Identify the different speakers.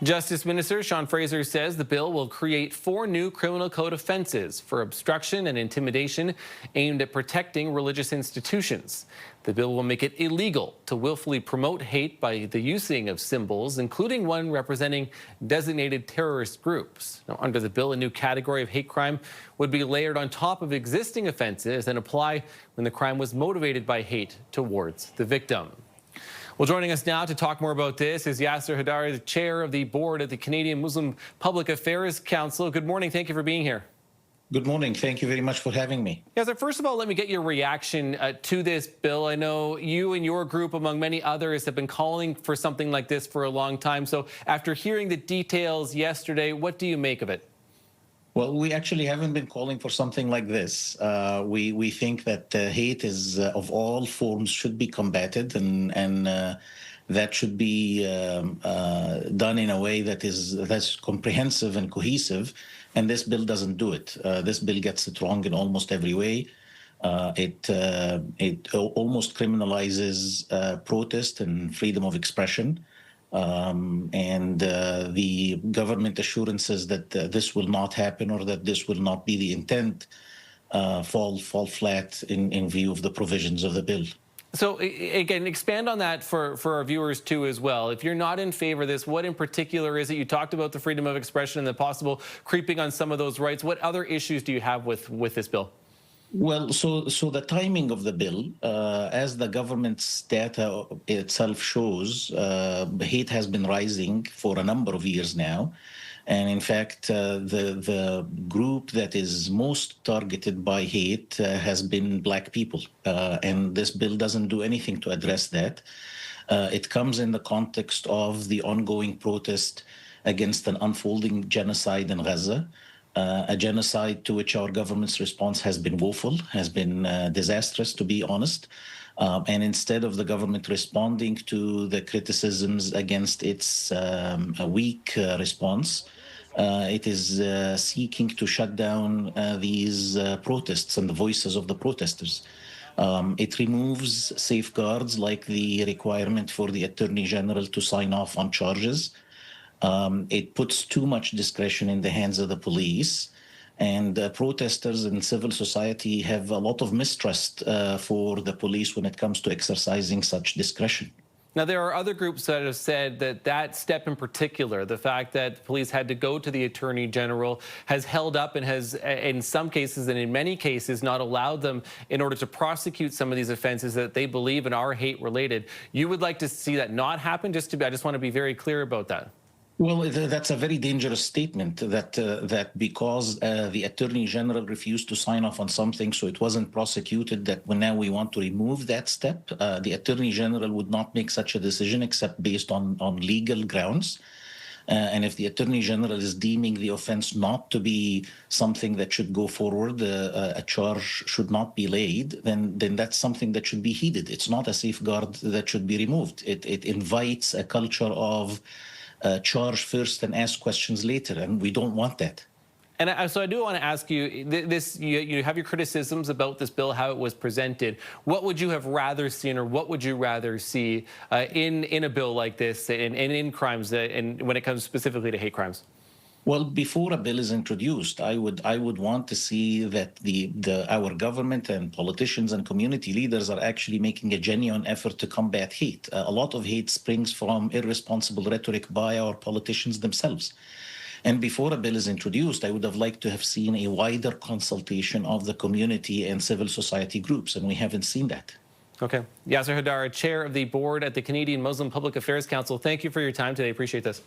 Speaker 1: Justice Minister Sean Fraser says the bill will create 4 new criminal code offenses for obstruction and intimidation aimed at protecting religious institutions. The bill will make it illegal to willfully promote hate by the using of symbols, including one representing designated terrorist groups. Now, under the bill, a new category of hate crime would be layered on top of existing offenses and apply when the crime was motivated by hate towards the victim. Well, joining us now to talk more about this is Yaser Haddara, the chair of the board at the Canadian Muslim Public Affairs Council. Good morning. Thank you for being here.
Speaker 2: Good morning. Thank you very much for having me.
Speaker 1: Yaser, first of all, let me get your reaction to this bill. I know you and your group, among many others, have been calling for something like this for a long time. So after hearing the details yesterday, what do you make of it?
Speaker 2: Well, we actually haven't been calling for something like this. We think that hate is of all forms should be combated, and that should be done in a way that's comprehensive and cohesive. And this bill doesn't do it. This bill gets it wrong in almost every way. It almost criminalizes protest and freedom of expression. The government assurances that this will not happen or that this will not be the intent fall flat in view of the provisions of the bill.
Speaker 1: So again, expand on that for our viewers too as well. If you're not in favor of this, what in particular is it? You talked about the freedom of expression and the possible creeping on some of those rights. What other issues do you have with this bill?
Speaker 2: Well, so the timing of the bill, as the government's data itself shows, hate has been rising for a number of years now. And in fact, the group that is most targeted by hate has been Black people. And this bill doesn't do anything to address that. It comes in the context of the ongoing protest against an unfolding genocide in Gaza. A genocide to which our government's response has been woeful, has been disastrous, to be honest. And instead of the government responding to the criticisms against its weak response, it is seeking to shut down these protests and the voices of the protesters. It removes safeguards like the requirement for the Attorney General to sign off on charges. It puts too much discretion in the hands of the police, and protesters and civil society have a lot of mistrust for the police when it comes to exercising such discretion.
Speaker 1: Now, there are other groups that have said that that step in particular, the fact that the police had to go to the Attorney General, has held up and has, in some cases and in many cases, not allowed them in order to prosecute some of these offenses that they believe in are hate-related. You would like to see that not happen? I just want to be very clear about that.
Speaker 2: Well, that's a very dangerous statement, that because the Attorney General refused to sign off on something, so it wasn't prosecuted, that now we want to remove that step. The Attorney General would not make such a decision except based on legal grounds. And if the Attorney General is deeming the offense not to be something that should go forward, a charge should not be laid, then that's something that should be heeded. It's not a safeguard that should be removed. It invites a culture of charge first and ask questions later, and we don't want that.
Speaker 1: And so I do want to ask you, you have your criticisms about this bill, how it was presented. What would you have rather seen, or what would you rather see in a bill like this and in crimes, and when it comes specifically to hate crimes?
Speaker 2: Well, before a bill is introduced, I would want to see that our government and politicians and community leaders are actually making a genuine effort to combat hate. A lot of hate springs from irresponsible rhetoric by our politicians themselves. And before a bill is introduced, I would have liked to have seen a wider consultation of the community and civil society groups, and we haven't seen that.
Speaker 1: Okay. Yaser Haddara, chair of the board at the Canadian Muslim Public Affairs Council, thank you for your time today. Appreciate this.